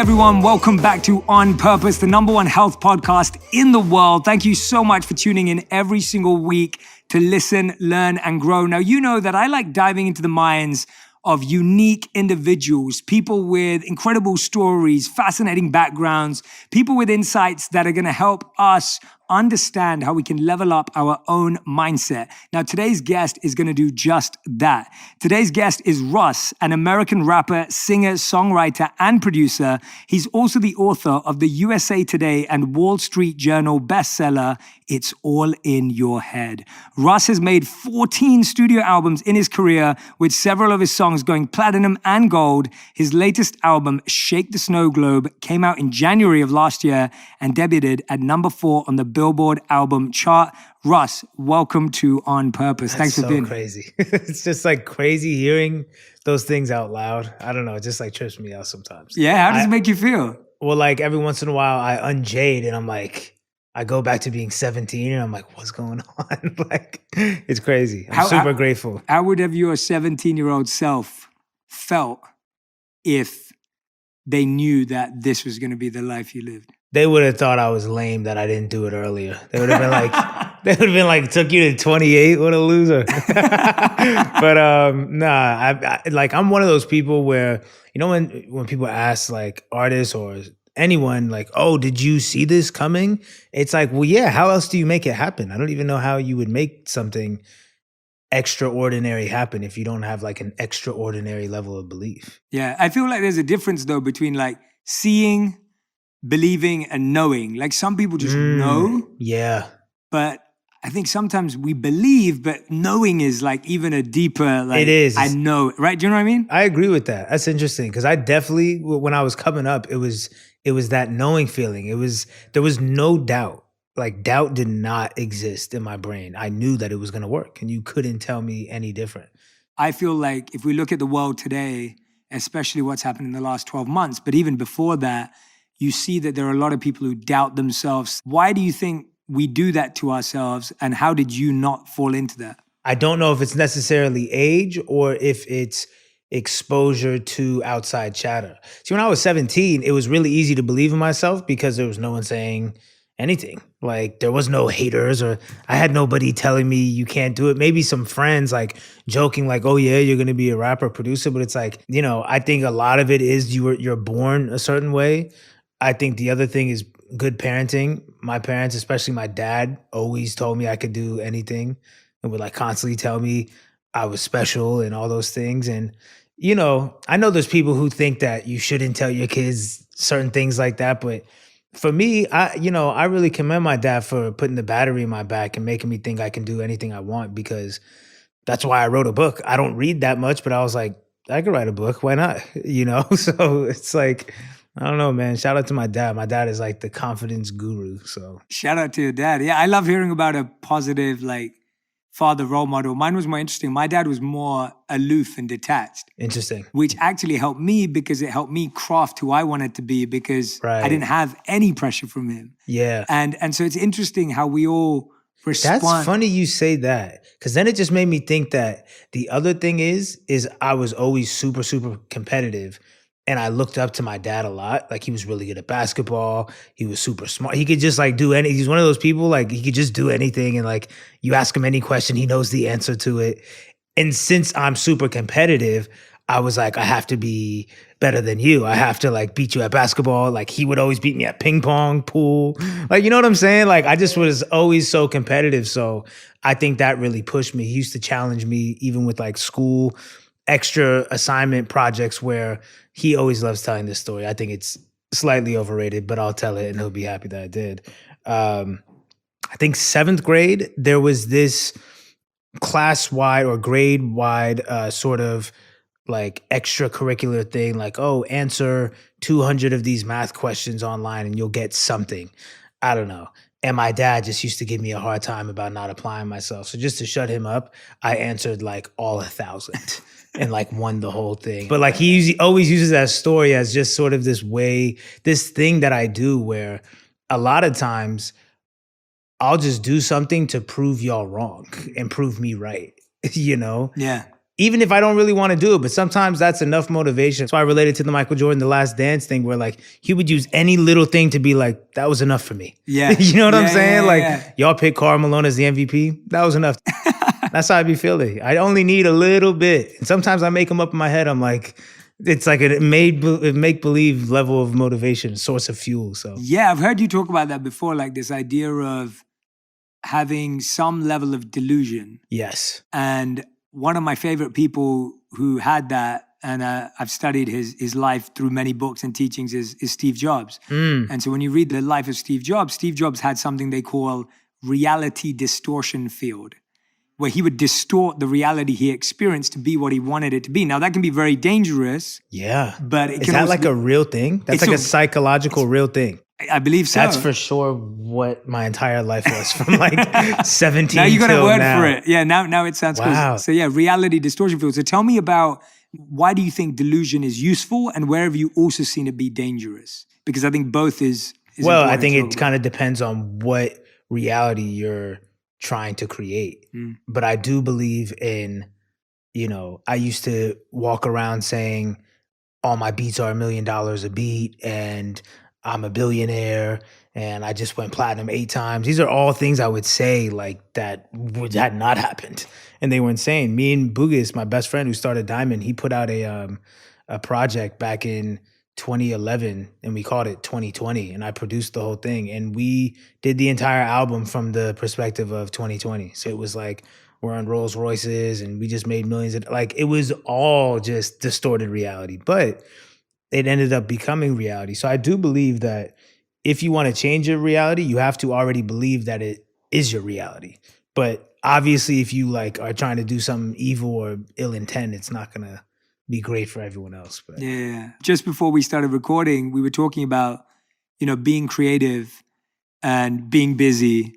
everyone. Welcome back to On Purpose, the #1 health podcast in the world. Thank you so much for tuning in every single week to listen, learn, and grow. Now, you know that I like diving into the minds of unique individuals, people with incredible stories, fascinating backgrounds, people with insights that are going to help us understand how we can level up our own mindset. Now, today's guest is going to do just that. Today's guest is Russ, an American rapper, singer, songwriter, and producer. He's also the author of the USA Today and Wall Street Journal bestseller, It's All in Your Head. Russ has made 14 studio albums in his career, with several of his songs going platinum and gold. His latest album, Shake the Snow Globe, came out in January of last year and debuted at #4 on the Billboard album chart. Russ, welcome to On Purpose. Thanks for being here. Crazy. It's just like crazy hearing those things out loud. I don't know. It just like trips me out sometimes. Yeah, how does it make you feel? Well, like every once in a while I unjade and I'm like, I go back to being 17 and I'm like, what's going on? Like, it's crazy. I'm super grateful. How would have your 17-year-old self felt if they knew that this was going to be the life you lived? They would have thought I was lame that I didn't do it earlier. They would have been like, took you to 28, what a loser. But I'm one of those people where, you know, when people ask like artists or anyone like, oh, did you see this coming? It's like, well, yeah, how else do you make it happen? I don't even know how you would make something extraordinary happen if you don't have like an extraordinary level of belief. Yeah, I feel like there's a difference though between like seeing, believing, and knowing. Like some people just know. Yeah. But I think sometimes we believe, but knowing is like even a deeper, like, it is. I know, right? Do you know what I mean? I agree with that. That's interesting because I definitely, when I was coming up, it was that knowing feeling. There was no doubt. Like doubt did not exist in my brain. I knew that it was going to work and you couldn't tell me any different. I feel like if we look at the world today, especially what's happened in the last 12 months, but even before that, you see that there are a lot of people who doubt themselves. Why do you think we do that to ourselves, and how did you not fall into that? I don't know if it's necessarily age or if it's exposure to outside chatter. See, when I was 17, it was really easy to believe in myself because there was no one saying anything. Like there was no haters or I had nobody telling me you can't do it. Maybe some friends like joking like, oh yeah, you're going to be a rapper, producer. But it's like, you know, I think a lot of it is you're born a certain way. I think the other thing is good parenting. My parents, especially my dad, always told me I could do anything and would like constantly tell me I was special and all those things. And, you know, I know there's people who think that you shouldn't tell your kids certain things like that. But for me, I really commend my dad for putting the battery in my back and making me think I can do anything I want, because that's why I wrote a book. I don't read that much, but I was like, I could write a book. Why not? You know? So it's like, I don't know, man. Shout out to my dad. My dad is like the confidence guru. So shout out to your dad. Yeah, I love hearing about a positive like father role model. Mine was more interesting. My dad was more aloof and detached. Interesting. Which actually helped me because it helped me craft who I wanted to be, because I didn't have any pressure from him. Yeah. And so it's interesting how we all respond. That's funny you say that, because then it just made me think that the other thing is I was always super, super competitive. And I looked up to my dad a lot. Like he was really good at basketball. He was super smart. He could just like do he's one of those people, like he could just do anything. And like you ask him any question, he knows the answer to it. And since I'm super competitive, I was like, I have to be better than you. I have to like beat you at basketball. Like he would always beat me at ping pong, pool. Like, you know what I'm saying? Like I just was always so competitive. So I think that really pushed me. He used to challenge me even with like school extra assignment projects, where he always loves telling this story. I think it's slightly overrated, but I'll tell it and he'll be happy that I did. I think 7th grade, there was this class-wide or grade-wide sort of like extracurricular thing, like, oh, answer 200 of these math questions online and you'll get something. I don't know. And my dad just used to give me a hard time about not applying myself. So just to shut him up, I answered like all 1,000 and like won the whole thing. But like he always uses that story as just sort of this way, this thing that I do where a lot of times I'll just do something to prove y'all wrong and prove me right, you know? Yeah. even if I don't really want to do it, but sometimes that's enough motivation. So I related to the Michael Jordan, The Last Dance thing where like he would use any little thing to be like, that was enough for me. Yeah. You know what I'm saying? Yeah. Y'all pick Karl Malone as the MVP. That was enough. That's how I be feeling. I only need a little bit. And sometimes I make them up in my head. I'm like, it's like a make-believe level of motivation, source of fuel. So yeah, I've heard you talk about that before, like this idea of having some level of delusion. yes. And one of my favorite people who had that, and I've studied his life through many books and teachings, is Steve Jobs. And so when you read the life of Steve Jobs had something they call reality distortion field, where he would distort the reality he experienced to be what he wanted it to be. Now, that can be very dangerous. Yeah. But it is can that also like be, a real thing? That's like a psychological real thing. I believe so. That's for sure what my entire life was from like 17 now you got a word now. for it. Yeah, now it sounds wow. cool. So yeah, reality distortion field. So tell me about, why do you think delusion is useful, and where have you also seen it be dangerous? Because I think both is well, I important think to it talk about. kind of depends on what reality you're trying to create. But I do believe in, I used to walk around saying all my beats are $1 million a beat and I'm a billionaire and I just went platinum 8 times. These are all things I would say like that had not happened. And they were insane. Me and Bugis, my best friend who started Diamond, he put out a project back in 2011 and we called it 2020, and I produced the whole thing, and we did the entire album from the perspective of 2020. So it was like we're on Rolls Royces and we just made millions of, like, it was all just distorted reality, but it ended up becoming reality. So I do believe that if you want to change your reality, you have to already believe that it is your reality. But obviously if you like are trying to do something evil or ill intent, it's not gonna be great for everyone else. But Yeah. Just before we started recording, we were talking about, being creative and being busy.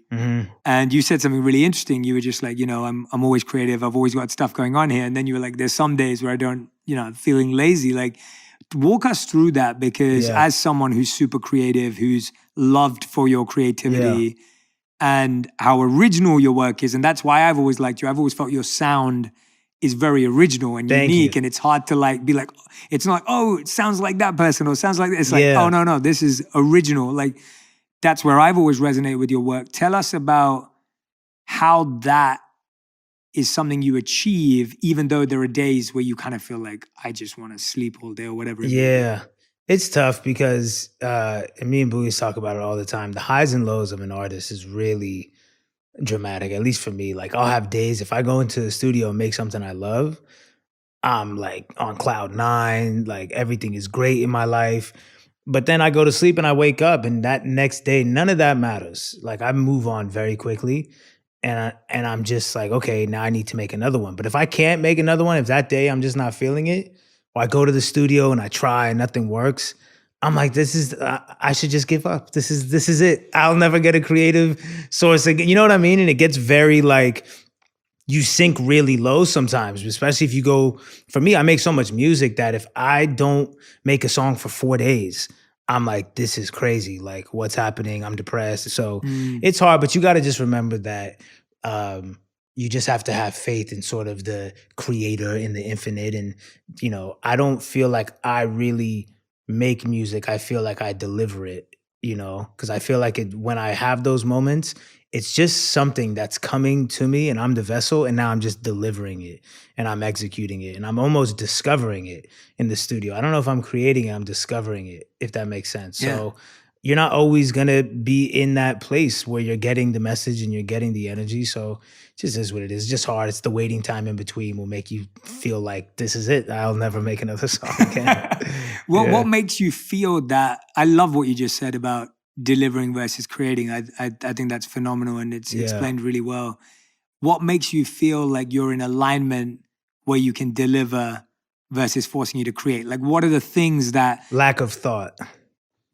And you said something really interesting. You were just like, I'm always creative. I've always got stuff going on here. And then you were like, there's some days where I don't, feeling lazy. Like, walk us through that, because as someone who's super creative, who's loved for your creativity and how original your work is, and that's why I've always liked you. I've always felt your sound is very original and unique, and it's hard to like be like, it's not like, oh, it sounds like that person or sounds like this. It's like, oh no, this is original. Like, that's where I've always resonated with your work. Tell us about how that is something you achieve, even though there are days where you kind of feel like, I just want to sleep all day or whatever. Yeah. It's tough because, and me and Boogie's talk about it all the time, the highs and lows of an artist is really dramatic, at least for me. Like, I'll have days, if I go into the studio and make something I love, I'm like on cloud 9, like everything is great in my life. But then I go to sleep and I wake up, and that next day, none of that matters. Like, I move on very quickly, and I'm just like, okay, now I need to make another one. But if I can't make another one, if that day I'm just not feeling it, or I go to the studio and I try and nothing works, I'm like, this is, I should just give up. This is it. I'll never get a creative source again. You know what I mean? And it gets very like, you sink really low sometimes, especially if you go, for me, I make so much music that if I don't make a song for 4 days, I'm like, this is crazy. Like, what's happening? I'm depressed. So it's hard, but you got to just remember that you just have to have faith in sort of the creator, in the infinite. And, I don't feel like I really make music. I feel like I deliver it, because I feel like when I have those moments, it's just something that's coming to me and I'm the vessel, and now I'm just delivering it and I'm executing it and I'm almost discovering it in the studio. I don't know if I'm creating it, I'm discovering it, if that makes sense. Yeah. So you're not always gonna be in that place where you're getting the message and you're getting the energy. So it just is what it is. It's just hard. It's the waiting time in between will make you feel like this is it. I'll never make another song again. What makes you feel that? I love what you just said about delivering versus creating. I think that's phenomenal, and it's explained really well. What makes you feel like you're in alignment where you can deliver versus forcing you to create? Like, what are the things that... Lack of thought.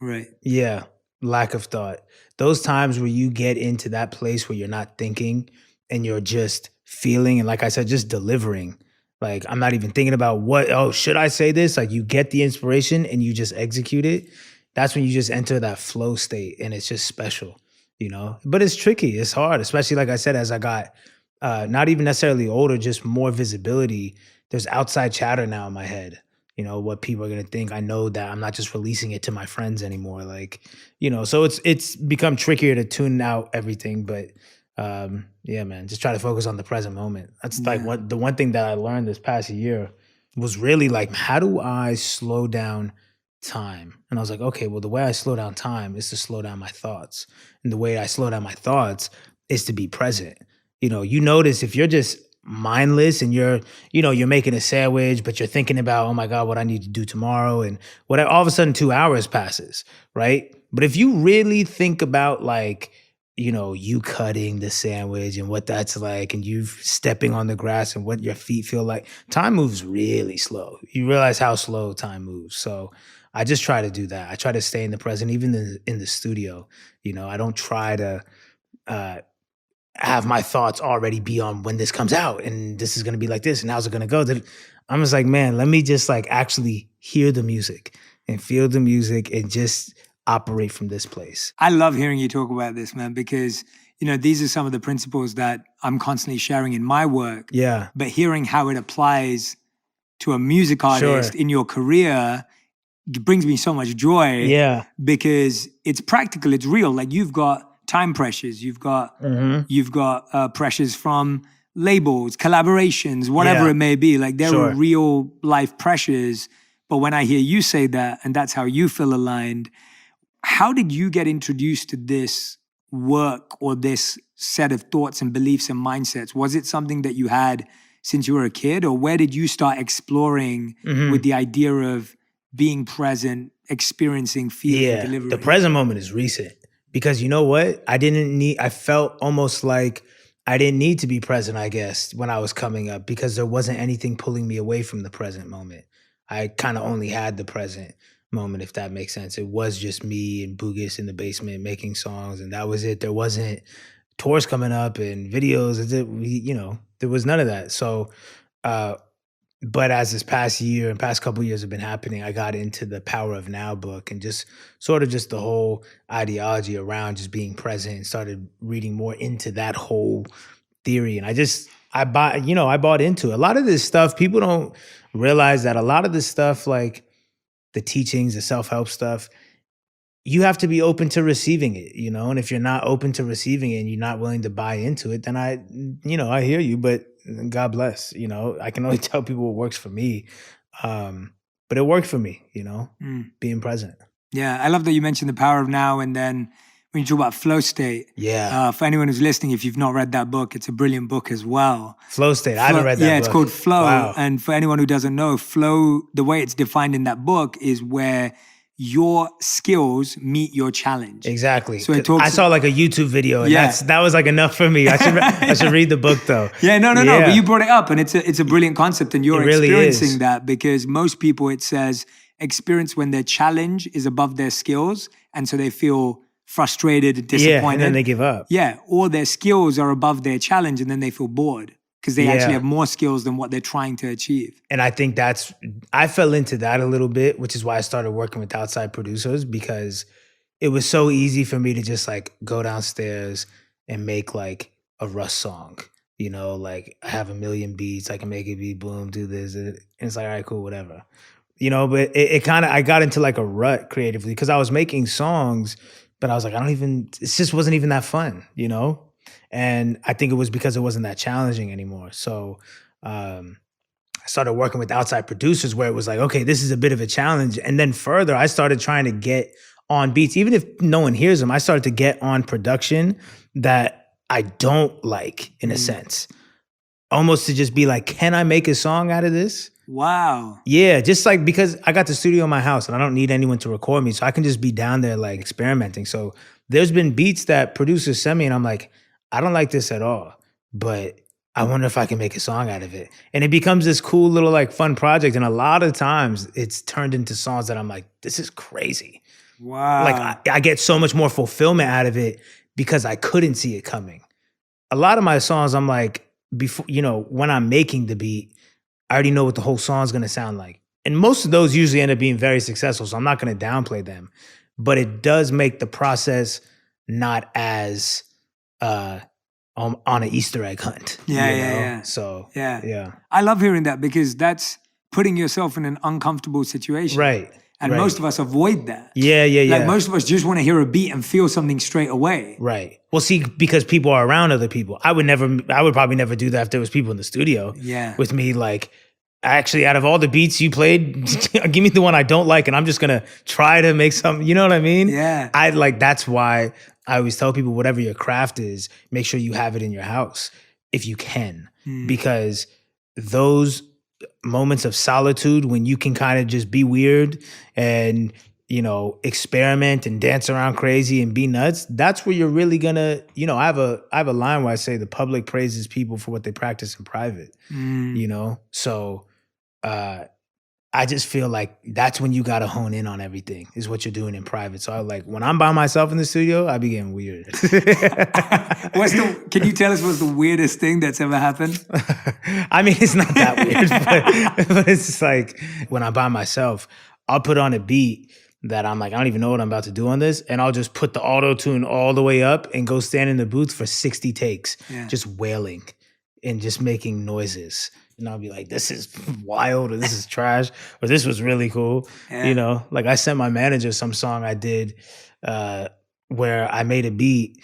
Right. Yeah, lack of thought. Those times where you get into that place where you're not thinking and you're just feeling, and like I said, just delivering. Like, I'm not even thinking about should I say this? Like, you get the inspiration and you just execute it. That's when you just enter that flow state, and it's just special, But it's tricky. It's hard, especially, like I said, as I got not even necessarily older, just more visibility. there's outside chatter now in my head. You know, what people are gonna think. I know that I'm not just releasing it to my friends anymore. Like, you know, so it's become trickier to tune out everything. But yeah, man, just try to focus on the present moment. That's like Yeah. the one thing that I learned this past year was really like, how do I slow down time? And I was like, okay, well, the way I slow down time is to slow down my thoughts. And the way I slow down my thoughts is to be present. You know, you notice if you're just mindless and you're making a sandwich, but you're thinking about, oh my God, what I need to do tomorrow. And what all of a sudden 2 hours passes, right? But if you really think about like, you cutting the sandwich and what that's like, and you stepping on the grass and what your feet feel like, time moves really slow. You realize how slow time moves. So I just try to do that. I try to stay in the present, even in the studio. I don't try to have my thoughts already be on when this comes out and this is going to be like this and how's it going to go. I'm just like, man, let me just like actually hear the music and feel the music and just operate from this place. I love hearing you talk about this, man, because, these are some of the principles that I'm constantly sharing in my work. Yeah. But hearing how it applies to a music artist in your career brings me so much joy. Yeah. Because it's practical, it's real. Like you've got time pressures, you've got pressures from labels, collaborations, whatever it may be. Like there are real life pressures. But when I hear you say that, and that's how you feel aligned, how did you get introduced to this work or this set of thoughts and beliefs and mindsets? Was it something that you had since you were a kid, or where did you start exploring with the idea of being present, experiencing, feeling, delivering? The present moment is recent. Because you know what? I felt almost like I didn't need to be present, I guess, when I was coming up, because there wasn't anything pulling me away from the present moment. I kind of only had the present moment, if that makes sense. It was just me and Bugis in the basement making songs, and that was it. There wasn't tours coming up and videos. There was none of that. So, but as this past year and past couple years have been happening, I got into the Power of Now book and just sort of just the whole ideology around just being present, and started reading more into that whole theory. And I bought into it. A lot of this stuff, people don't realize that a lot of this stuff, like the teachings, the self-help stuff, you have to be open to receiving it, and if you're not open to receiving it and you're not willing to buy into it, then I hear you, but God bless, I can only tell people what works for me. But it worked for me, being present. Yeah. I love that you mentioned the power of now. And then when you talk about flow state, for anyone who's listening, if you've not read that book, it's a brilliant book as well. Flow state. I haven't read that book. Yeah, it's called Flow. Wow. And for anyone who doesn't know, flow, the way it's defined in that book is where your skills meet your challenge. Exactly. So I saw like a YouTube video, and that was like enough for me. I should read the book though. Yeah, no. But you brought it up, and it's a brilliant concept, and you're really experiencing that, because most people, it says, experience when their challenge is above their skills, and so they feel frustrated and disappointed. Yeah, and then they give up. Yeah, or their skills are above their challenge, and then they feel bored because they actually have more skills than what they're trying to achieve. And I think I fell into that a little bit, which is why I started working with outside producers, because it was so easy for me to just like go downstairs and make like a Russ song. Like I have a million beats, I can make it be boom, do this. And it's like, all right, cool, whatever. But it kind of, I got into like a rut creatively because I was making songs, but I was like, it just wasn't even that fun, And I think it was because it wasn't that challenging anymore. So I started working with outside producers where it was like, okay, this is a bit of a challenge. And then further, I started trying to get on beats. Even if no one hears them, I started to get on production that I don't like, in a sense. Almost to just be like, can I make a song out of this? Wow. Yeah, just like, because I got the studio in my house and I don't need anyone to record me, so I can just be down there like experimenting. So there's been beats that producers send me and I'm like, I don't like this at all, but I wonder if I can make a song out of it. And it becomes this cool little like fun project. And a lot of times it's turned into songs that I'm like, this is crazy. Wow. Like I get so much more fulfillment out of it because I couldn't see it coming. A lot of my songs, I'm like, before, when I'm making the beat, I already know what the whole song's gonna sound like. And most of those usually end up being very successful, so I'm not gonna downplay them. But it does make the process not as on an Easter egg hunt. Yeah. So Yeah. yeah. I love hearing that because that's putting yourself in an uncomfortable situation. Right. And most of us avoid that. Yeah. Like most of us just want to hear a beat and feel something straight away. Right. Well, see, because people are around other people. I would probably never do that if there was people in the studio with me. Like, actually, out of all the beats you played, give me the one I don't like, and I'm just gonna try to make something. You know what I mean? Yeah. That's why I always tell people, whatever your craft is, make sure you have it in your house if you can, because those moments of solitude when you can kind of just be weird and experiment and dance around crazy and be nuts, that's where you're really gonna, I have a line where I say the public praises people for what they practice in private. So I just feel like that's when you gotta hone in on everything, is what you're doing in private. So when I'm by myself in the studio, I be getting weird. Can you tell us what's the weirdest thing that's ever happened? I mean, it's not that weird, but it's just like when I'm by myself, I'll put on a beat that I'm like, I don't even know what I'm about to do on this, and I'll just put the auto-tune all the way up and go stand in the booth for 60 takes, just wailing and just making noises. And I'll be like, this is wild, or this is trash, or this was really cool. Like I sent my manager some song I did where I made a beat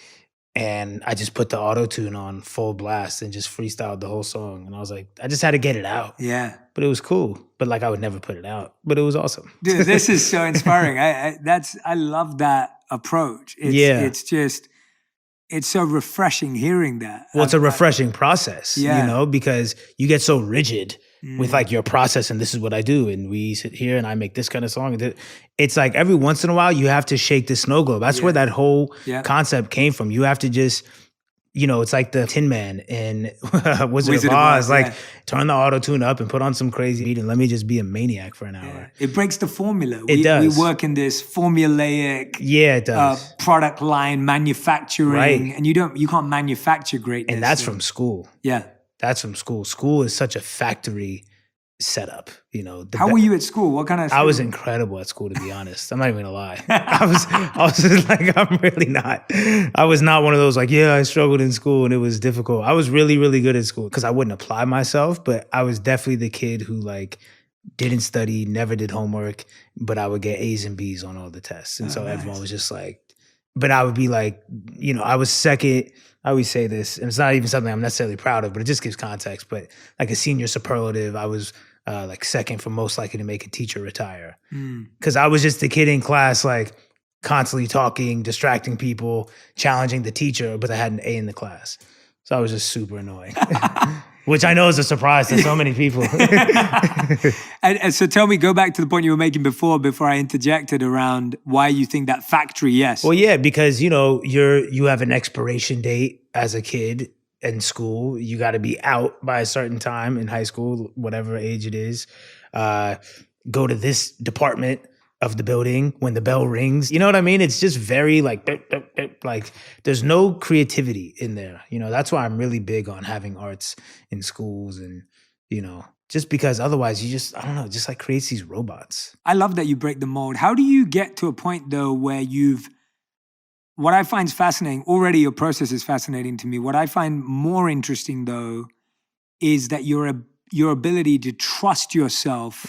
and I just put the auto-tune on full blast and just freestyled the whole song. And I was like, I just had to get it out. Yeah. But it was cool. But like I would never put it out. But it was awesome. Dude, this is so inspiring. I love that approach. It's so refreshing hearing that. Well, it's a refreshing process, because you get so rigid with like your process and this is what I do. And we sit here and I make this kind of song. It's like every once in a while you have to shake the snow globe. That's where that whole concept came from. You have to just, it's like the Tin Man in Wizard of Oz. Like turn the auto-tune up and put on some crazy beat and let me just be a maniac for an hour. It breaks the formula. It does. We work in this formulaic it does. Product line manufacturing, and you can't manufacture greatness. And that's from school. Yeah. That's from school. School is such a factory setup. How were you at school? What kind of school? I was incredible at school, to be honest. I'm not even gonna lie. I was just like, I'm really not. I was not one of those like, I struggled in school and it was difficult. I was really, really good at school because I wouldn't apply myself, but I was definitely the kid who like didn't study, never did homework, but I would get A's and B's on all the tests. And so everyone was just like, but I would be like, I was second. I always say this, and it's not even something I'm necessarily proud of, but it just gives context. But like a senior superlative, I was like second for most likely to make a teacher retire. Because I was just the kid in class, like constantly talking, distracting people, challenging the teacher, but I had an A in the class. So I was just super annoying, which I know is a surprise to so many people. and so tell me, go back to the point you were making before I interjected around why you think that factory, yes. Well, yeah, because, you have an expiration date as a kid in school. You got to be out by a certain time in high school, whatever age it is. Go to this department of the building when the bell rings. You know what I mean? It's just very like there's no creativity in there. That's why I'm really big on having arts in schools and, just because otherwise you just, I don't know, just like creates these robots. I love that you break the mold. How do you get to a point though where what I find fascinating, already your process is fascinating to me. What I find more interesting though is that your ability to trust yourself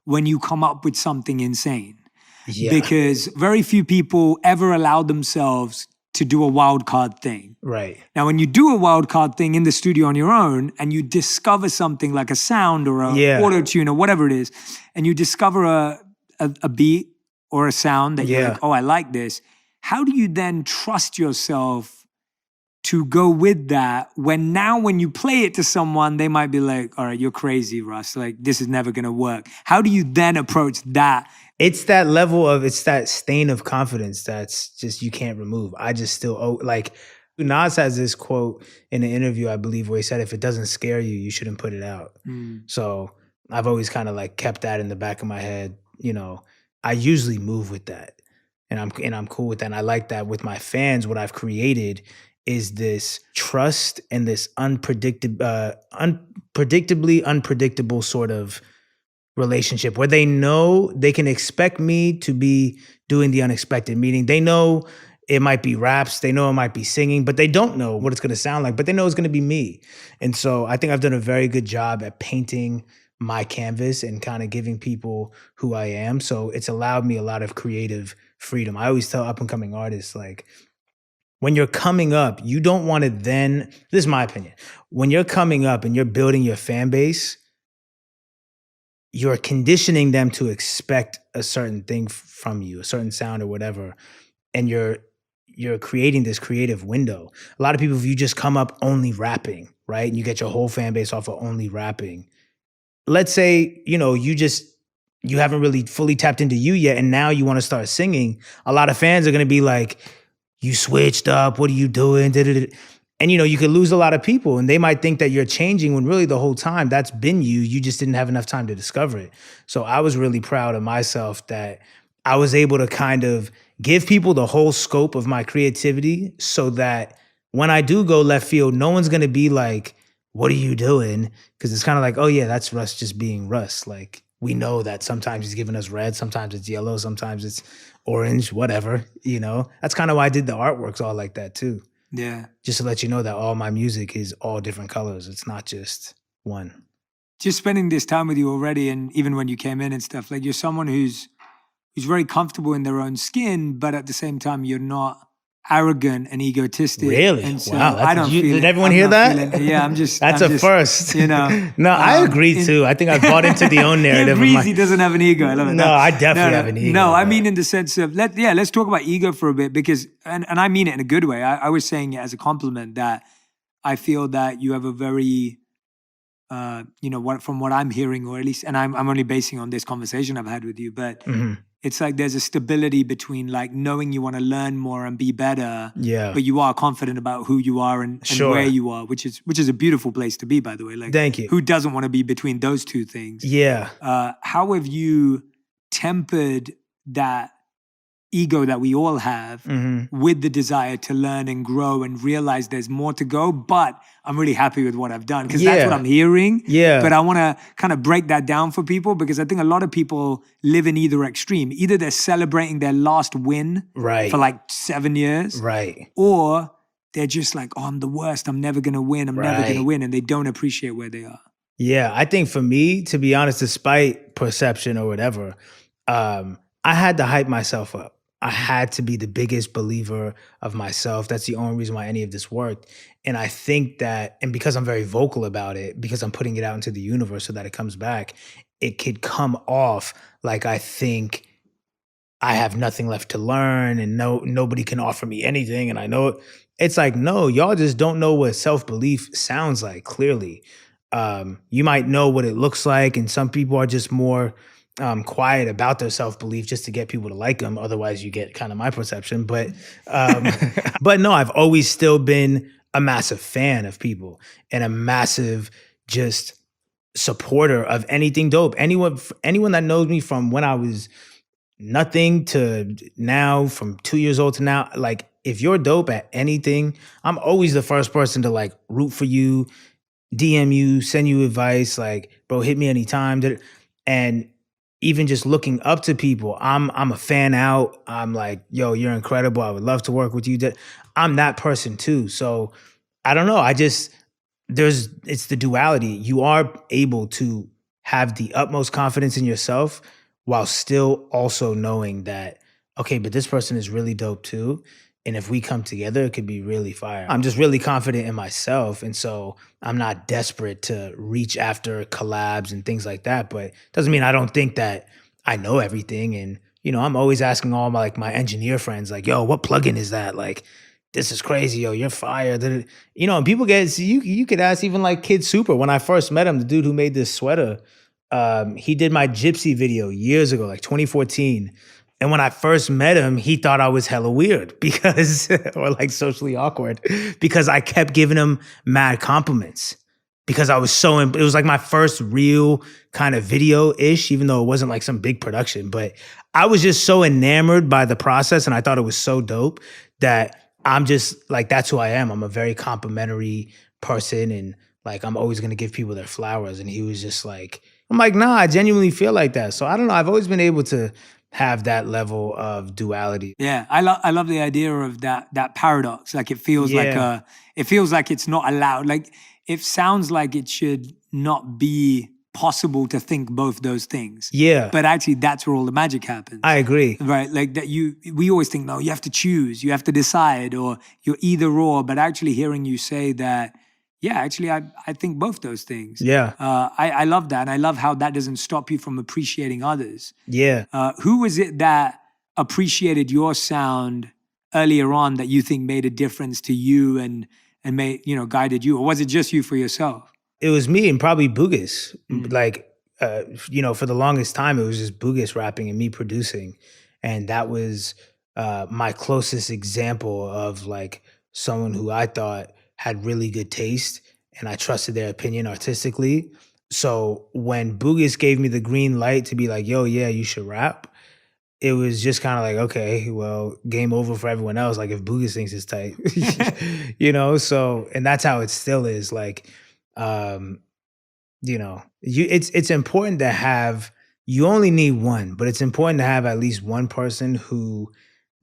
when you come up with something insane. Yeah. Because very few people ever allow themselves to do a wild card thing. Right. Now, when you do a wild card thing in the studio on your own and you discover something like a sound or a auto-tune or whatever it is, and you discover a beat or a sound that you're like, oh, I like this. How do you then trust yourself to go with that when you play it to someone, they might be like, all right, you're crazy, Russ. Like, this is never going to work. How do you then approach that? It's that level of, it's that stain of confidence that's just, you can't remove. I just still, like, Nas has this quote in an interview, I believe, where he said, if it doesn't scare you, you shouldn't put it out. So I've always kind of like kept that in the back of my head. I usually move with that and I'm cool with that. And I like that with my fans. What I've created is this trust and this unpredictably unpredictable sort of relationship where they know they can expect me to be doing the unexpected, meaning they know It might be raps. They know it might be singing, but they don't know what it's going to sound like, but they know it's going to be me. And so I think I've done a very good job at painting my canvas and kind of giving people who I am. So it's allowed me a lot of creative freedom. I always tell up and coming artists, like, when you're coming up, you don't want to then, this is my opinion, when you're coming up and you're building your fan base, you're conditioning them to expect a certain thing from you, a certain sound or whatever. And you're creating this creative window. A lot of people, if you just come up only rapping, right? And you get your whole fan base off of only rapping. Let's say, you haven't really fully tapped into you yet, and now you want to start singing. A lot of fans are going to be like, you switched up, what are you doing? And you could lose a lot of people, and they might think that you're changing when really the whole time that's been you. You just didn't have enough time to discover it. So I was really proud of myself that I was able to kind of give people the whole scope of my creativity so that when I do go left field, no one's going to be like, what are you doing? Because it's kind of like, oh yeah, that's Russ just being Russ. Like, we know that sometimes he's giving us red, sometimes it's yellow, sometimes it's orange, whatever, That's kind of why I did the artworks all like that too. Yeah. Just to let you know that all my music is all different colors. It's not just one. Just spending this time with you already, and even when you came in and stuff, like, you're someone who's very comfortable in their own skin, but at the same time, you're not arrogant and egotistic. Really? And so wow. I don't feel did it. everyone I'm hear not that? feeling, yeah, I'm just. That's I'm a just, first. No, I agree too. I think I bought into the own narrative. Breezy doesn't have an ego. I love it. No, I definitely have an ego. No, I mean in the sense of let's talk about ego for a bit, because and I mean it in a good way. I was saying it as a compliment that I feel that you have a very from what I'm hearing, or at least, and I'm only basing on this conversation I've had with you, but it's like there's a stability between like knowing you want to learn more and be better, but you are confident about who you are and where you are, which is a beautiful place to be, by the way. Like, thank you. Who doesn't want to be between those two things? Yeah. How have you tempered that ego that we all have with the desire to learn and grow and realize there's more to go, but I'm really happy with what I've done, because that's what I'm hearing. Yeah. But I want to kind of break that down for people, because I think a lot of people live in either extreme. Either they're celebrating their last win for like 7 years. Right. Or they're just like, oh, I'm the worst. I'm never going to win. I'm never going to win. And they don't appreciate where they are. Yeah. I think for me, to be honest, despite perception or whatever, I had to hype myself up. I had to be the biggest believer of myself. That's the only reason why any of this worked. And I think that, and because I'm very vocal about it, because I'm putting it out into the universe so that it comes back, it could come off like I think I have nothing left to learn and nobody can offer me anything. And I know it. It's like, no, y'all just don't know what self-belief sounds like, clearly. You might know what it looks like, and some people are just more quiet about their self-belief just to get people to like them. Otherwise, you get kind of my perception. But but no, I've always still been a massive fan of people and a massive just supporter of anything dope. Anyone that knows me from when I was nothing to now, from 2 years old to now, like, if you're dope at anything, I'm always the first person to like root for you, DM you, send you advice, like, bro, hit me anytime. And even just looking up to people, I'm a fan out. I'm like, yo, you're incredible. I would love to work with you. I'm that person too. So I don't know. It's the duality. You are able to have the utmost confidence in yourself while still also knowing that, okay, but this person is really dope too. And if we come together, it could be really fire. I'm just really confident in myself. And so I'm not desperate to reach after collabs and things like that. But it doesn't mean I don't think that I know everything. And, I'm always asking all my engineer friends, like, yo, what plugin is that? Like, this is crazy, yo, you're fired. And people you could ask even like Kid Super. When I first met him, the dude who made this sweater, he did my Gypsy video years ago, like 2014. And when I first met him, he thought I was hella weird or like socially awkward, because I kept giving him mad compliments because I was it was like my first real kind of video-ish, even though it wasn't like some big production. But I was just so enamored by the process, and I thought it was so dope that I'm just like, that's who I am. I'm a very complimentary person, and like, I'm always going to give people their flowers. And he was just like, I'm like, nah, I genuinely feel like that. So I don't know. I've always been able to have that level of duality. Yeah, I love the idea of that paradox. Like it feels Yeah. like it's not allowed. Like it sounds like it should not be possible to think both those things. Yeah. But actually that's where all the magic happens. I agree. Right? Like that we always think, no, you have to choose, you have to decide, or you're either or. But actually hearing you say that, yeah, actually I think both those things. Yeah. I love that. And I love how that doesn't stop you from appreciating others. Yeah. Who was it that appreciated your sound earlier on that you think made a difference to you and made, guided you? Or was it just you for yourself? It was me and probably Bugis. Like, for the longest time, it was just Bugis rapping and me producing. And that was my closest example of like someone who I thought had really good taste and I trusted their opinion artistically. So when Bugis gave me the green light to be like, yo, yeah, you should rap, it was just kind of like, okay, well, game over for everyone else. Like if Bugis thinks it's tight, so, and that's how it still is. Like, it's important to have, you only need one, but it's important to have at least one person who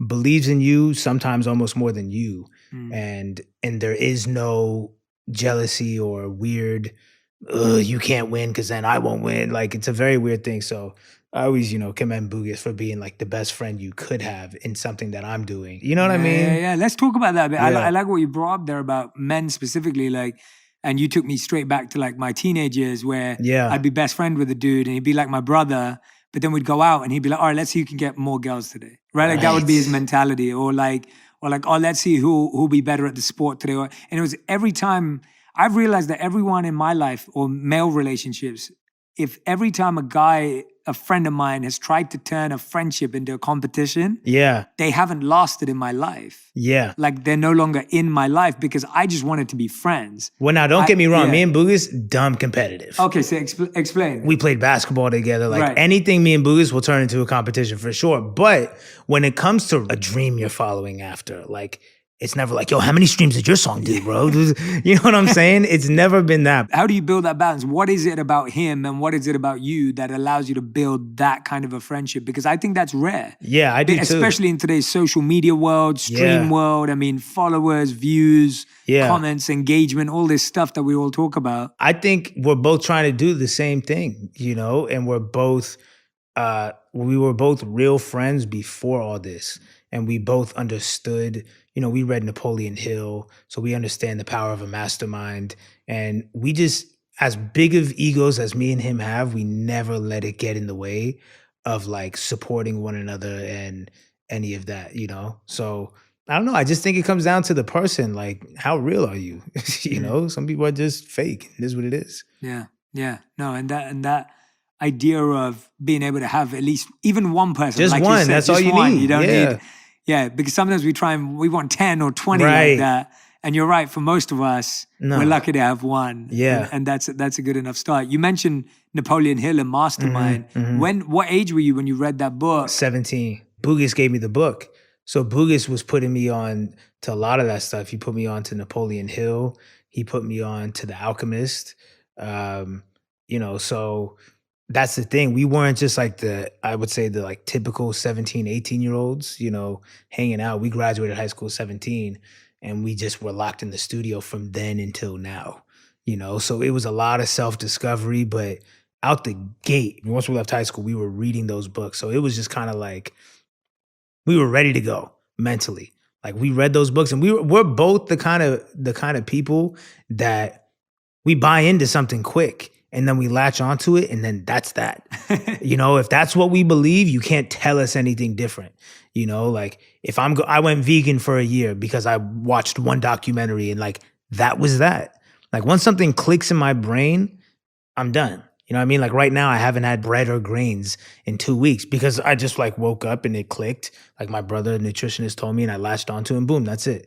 believes in you, sometimes almost more than you. And there is no jealousy or weird, you can't win because then I won't win. Like it's a very weird thing. So I always, commend Bugis for being like the best friend you could have in something that I'm doing. You know what I mean? Yeah. Let's talk about that a bit. Yeah. I like what you brought up there about men specifically, like, and you took me straight back to like my teenage years where I'd be best friend with a dude and he'd be like my brother, but then we'd go out and he'd be like, all right, let's see who can get more girls today. Right? Like that would be his mentality. Or like, oh, let's see who'll be better at the sport today. And it was every time I've realized that everyone in my life or male relationships, if every time a friend of mine has tried to turn a friendship into a competition, they haven't lasted in my life. Yeah. Like they're no longer in my life because I just wanted to be friends. Well, now don't get me wrong. Me and Bugis, dumb competitive. Okay, so explain. We played basketball together. Like anything me and Bugis will turn into a competition for sure. But when it comes to a dream you're following after, like it's never like, yo, how many streams did your song do, bro? You know what I'm saying? It's never been that. How do you build that balance? What is it about him and what is it about you that allows you to build that kind of a friendship? Because I think that's rare. Yeah, I do too. Especially in today's social media world, stream world. I mean, followers, views, comments, engagement, all this stuff that we all talk about. I think we're both trying to do the same thing, and we were both real friends before all this. And we both understood, we read Napoleon Hill, so we understand the power of a mastermind. And we just, as big of egos as me and him have, we never let it get in the way of like supporting one another and any of that, So I don't know. I just think it comes down to the person. Like, how real are you? Some people are just fake. It is what it is. Yeah. No, and that idea of being able to have at least even one person. Just like one. You said, that's all you need. You don't need. Yeah, because sometimes we want 10 or 20 like that. And you're right, for most of us, we're lucky to have one. Yeah. And that's a good enough start. You mentioned Napoleon Hill and Mastermind. What age were you when you read that book? 17. Bugis gave me the book. So Bugis was putting me on to a lot of that stuff. He put me on to Napoleon Hill. He put me on to The Alchemist. So that's the thing. We weren't just like the typical 17, 18-year-olds, hanging out. We graduated high school 17 and we just were locked in the studio from then until now, So it was a lot of self-discovery, but out the gate, once we left high school, we were reading those books. So it was just kind of like, we were ready to go mentally. Like we read those books and we're both the kind of people that we buy into something quick. And then we latch onto it, and then that's that. If that's what we believe, you can't tell us anything different. Like if I went vegan for a year because I watched one documentary and like that was that. Like once something clicks in my brain, I'm done. You know what I mean? Like right now, I haven't had bread or grains in 2 weeks because I just like woke up and it clicked. Like my brother, nutritionist, told me and I latched onto and boom, that's it.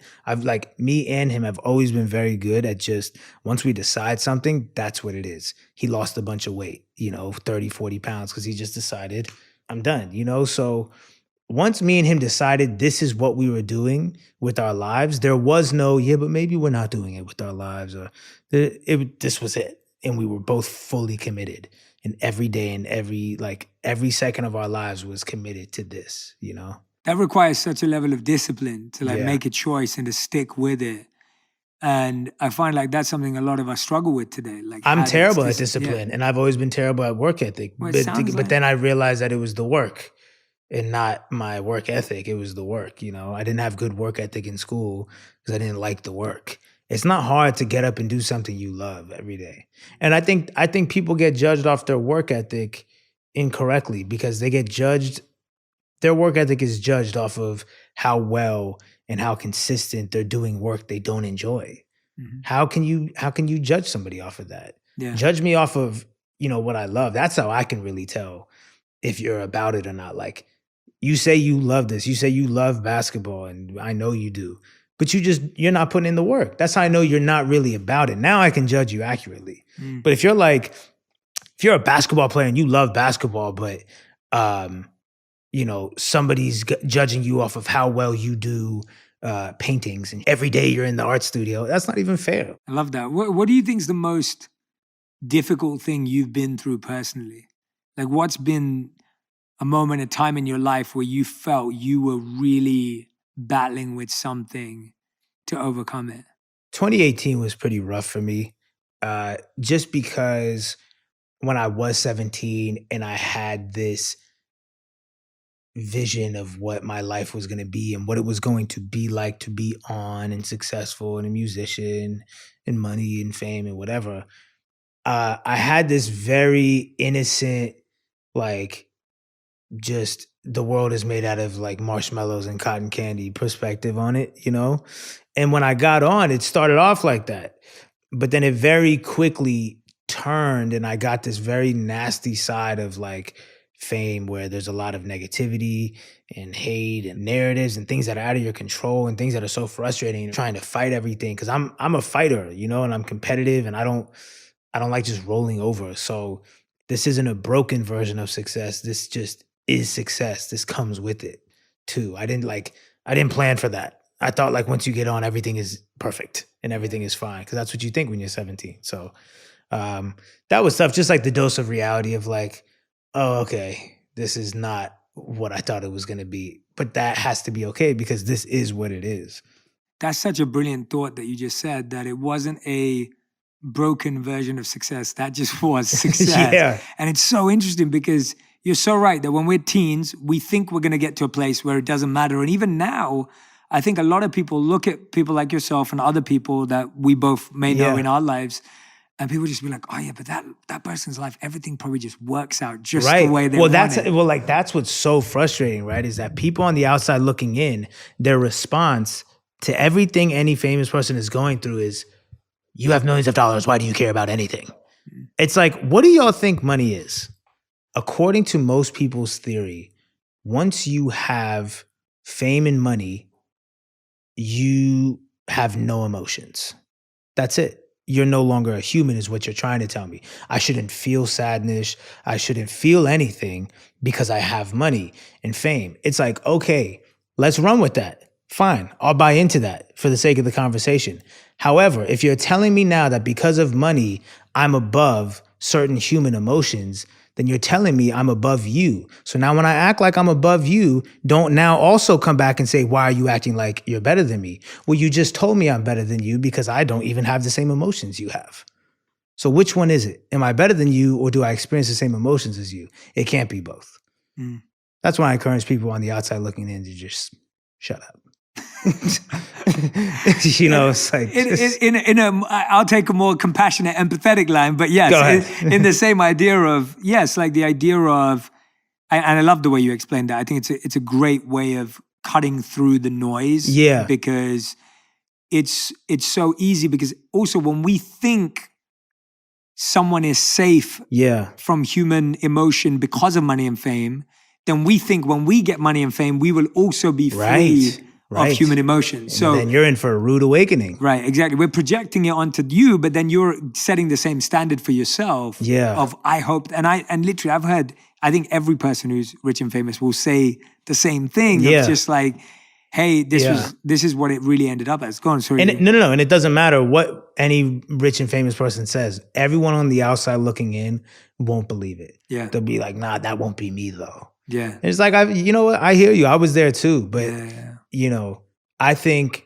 Me and him have always been very good at just, once we decide something, that's what it is. He lost a bunch of weight, 30, 40 pounds because he just decided I'm done, So once me and him decided this is what we were doing with our lives, there was no, but maybe we're not doing it with our lives or this was it. And we were both fully committed. and every day and every second of our lives was committed to this, you know? That requires such a level of discipline to like Yeah. make a choice and to stick with it. And I find like that's something a lot of us struggle with today. Like I'm habits, terrible at yeah. discipline, and I've always been terrible at work ethic. Well, it sounds But like- then I realized that it was the work and not my work ethic. It was the work, you know? I didn't have good work ethic in school because I didn't like the work. It's not hard to get up and do something you love every day. And I think people get judged off their work ethic incorrectly because they get judged. Their work ethic is judged off of how well and how consistent they're doing work they don't enjoy. Mhm. How can you judge somebody off of that? Yeah. Judge me off of, you know, what I love. That's how I can really tell if you're about it or not. Like, you say you love this. You say you love basketball, and I know you do. But you're not putting in the work. That's how I know you're not really about it. Now I can judge you accurately. But if you're a basketball player and you love basketball, but you know, somebody's judging you off of how well you do paintings, and every day you're in the art studio, that's not even fair. I love that. What do you think is the most difficult thing you've been through personally? Like, what's been a moment, a time in your life where you felt you were really battling with something to overcome it? 2018 was pretty rough for me, just because when I was 17 and I had this vision of what my life was going to be and what it was going to be like to be on and successful and a musician and money and fame and whatever. I had this very innocent, like, just the world is made out of like marshmallows and cotton candy perspective on it, you know? And when I got on, it started off like that. But then it very quickly turned, and I got this very nasty side of like fame where there's a lot of negativity and hate and narratives and things that are out of your control and things that are so frustrating, trying to fight everything. Cause I'm a fighter, you know, and I'm competitive, and I don't like just rolling over. So this isn't a broken version of success. This just is success. This comes with it too. I didn't plan for that. I thought like once you get on, everything is perfect and everything is fine. Cause that's what you think when you're 17. So that was tough. Just like the dose of reality of like, oh, okay, this is not what I thought it was going to be. But that has to be okay because this is what it is. That's such a brilliant thought that you just said, that it wasn't a broken version of success. That just was success. Yeah. And it's so interesting because you're so right that when we're teens, we think we're going to get to a place where it doesn't matter. And even now, I think a lot of people look at people like yourself and other people that we both may know in our lives, and people just be like, oh yeah, but that person's life, everything probably just works out just the way they want it. That's what's so frustrating, right? Is that people on the outside looking in, their response to everything any famous person is going through is, you have millions of dollars, why do you care about anything? It's like, what do y'all think money is? According to most people's theory, once you have fame and money, you have no emotions. That's it. You're no longer a human is what you're trying to tell me. I shouldn't feel sadness. I shouldn't feel anything because I have money and fame. It's like, okay, let's run with that. Fine, I'll buy into that for the sake of the conversation. However, if you're telling me now that because of money, I'm above certain human emotions, then you're telling me I'm above you. So now when I act like I'm above you, don't now also come back and say, why are you acting like you're better than me? Well, you just told me I'm better than you because I don't even have the same emotions you have. So which one is it? Am I better than you, or do I experience the same emotions as you? It can't be both. That's why I encourage people on the outside looking in to just shut up. You know, it's like I'll take a more compassionate, empathetic line, but yes, in the same idea of like the idea of, and I love the way you explained that. I think it's a great way of cutting through the noise. Yeah, because it's so easy. Because also when we think someone is safe, from human emotion because of money and fame, then we think when we get money and fame, we will also be free. Of human emotion. So then you're in for a rude awakening. Right, exactly. We're projecting it onto you, but then you're setting the same standard for yourself. Of I hope, and literally I've heard, I think every person who's rich and famous will say the same thing. Of just like, hey, this is what it really ended up as. Go on, sorry. And no. And it doesn't matter what any rich and famous person says. Everyone on the outside looking in won't believe it. Yeah. They'll be like, nah, that won't be me though. Yeah. And it's like, you know what? I hear you. I was there too. But, you know, I think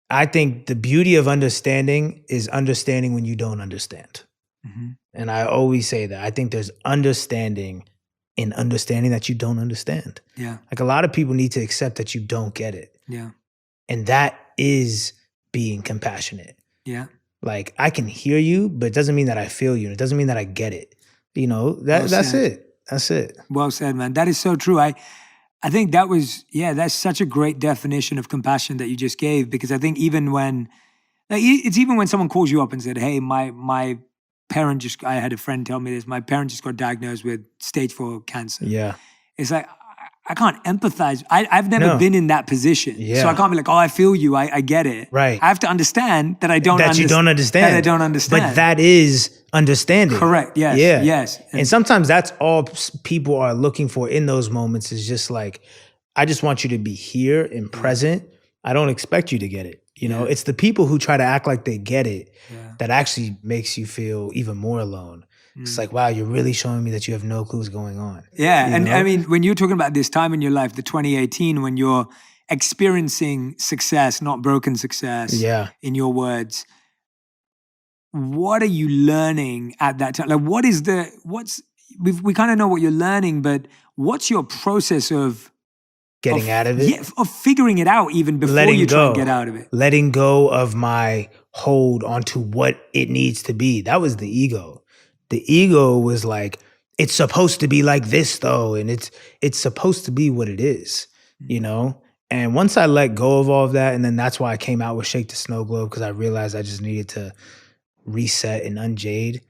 the beauty of understanding is understanding when you don't understand. Mm-hmm. And I always say that. I think there's understanding in understanding that you don't understand. Yeah. Like a lot of people need to accept that you don't get it. Yeah. And that is being compassionate. Yeah. Like I can hear you, but it doesn't mean that I feel you. And it doesn't mean that I get it. You know, that's it. That's it. Well said, man. That is so true. I think that's such a great definition of compassion that you just gave, because I think even when someone calls you up and said, hey, my parent I had a friend tell me this, my parent just got diagnosed with stage 4 cancer. Yeah. It's like, I can't empathize. I've never been in that position. Yeah. So I can't be like, oh, I feel you. I get it. Right. I have to understand that you don't understand. That I don't understand. But that is understanding. Correct. Yes. Yeah. Yes. And sometimes that's all people are looking for in those moments is just like, I just want you to be here and present. I don't expect you to get it. You know, it's the people who try to act like they get it that actually makes you feel even more alone. It's like, wow, you're really showing me that you have no clue what's going on. Yeah. You And know? I mean, when you're talking about this time in your life, the 2018, when you're experiencing success, not broken success, in your words, what are you learning at that time? Like, we kind of know what you're learning, but what's your process of getting out of it? Yeah, of figuring it out even before you try and get out of it. Letting go of my hold onto what it needs to be. That was the ego. The ego was like, it's supposed to be like this though, and it's supposed to be what it is, you know? And once I let go of all of that, and then that's why I came out with Shake the Snow Globe, because I realized I just needed to reset and unjade.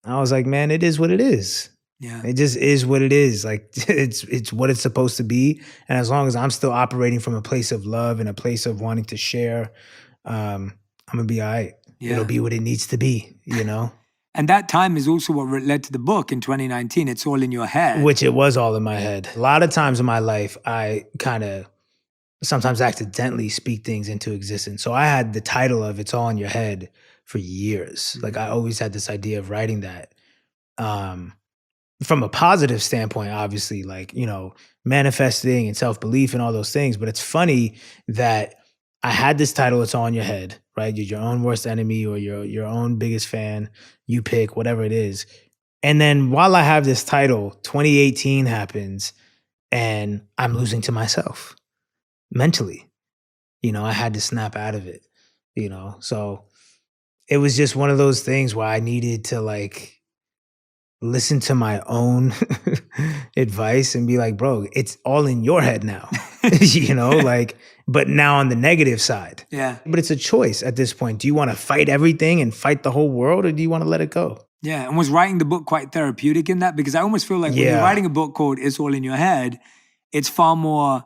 I was like, man, it is what it is. Yeah. It just is what it is. Like it's what it's supposed to be. And as long as I'm still operating from a place of love and a place of wanting to share, I'm gonna be all right. Yeah. It'll be what it needs to be, you know? And that time is also what led to the book in 2019. It's all in your head. Which it was all in my head. A lot of times in my life, I kind of sometimes accidentally speak things into existence. So I had the title of It's All in Your Head for years. Like I always had this idea of writing that. From a positive standpoint, obviously, like, you know, manifesting and self-belief and all those things. But it's funny that I had this title, It's All in Your Head, right? You're your own worst enemy or your own biggest fan. You pick whatever it is. And then while I have this title, 2018 happens and I'm losing to myself mentally. You know, I had to snap out of it, you know? So it was just one of those things where I needed to like listen to my own advice and be like, bro, it's all in your head now, you know, like, but now on the negative side. Yeah. But it's a choice at this point. Do you want to fight everything and fight the whole world, or do you want to let it go? Yeah. And was writing the book quite therapeutic in that? Because I almost feel like when you're writing a book called It's All in Your Head, it's far more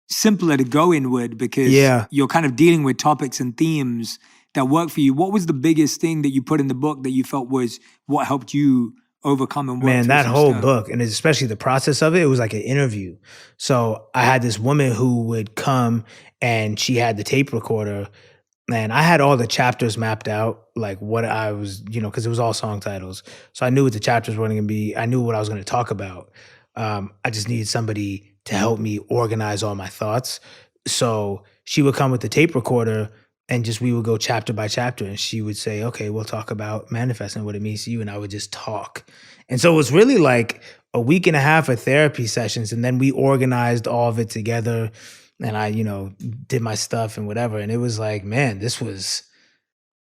simpler to go inward because you're kind of dealing with topics and themes that work for you. What was the biggest thing that you put in the book that you felt was what helped you overcome and work? Man, that whole book, and especially the process of it, it was like an interview. So I had this woman who would come and she had the tape recorder, and I had all the chapters mapped out, like what I was, you know, because it was all song titles. So I knew what the chapters were going to be. I knew what I was going to talk about. I just needed somebody to help me organize all my thoughts. So she would come with the tape recorder and just we would go chapter by chapter, and she would say, okay, we'll talk about manifesting, what it means to you. And I would just talk. And so it was really like a week and a half of therapy sessions. And then we organized all of it together. And I, you know, did my stuff and whatever. And it was like, man, this was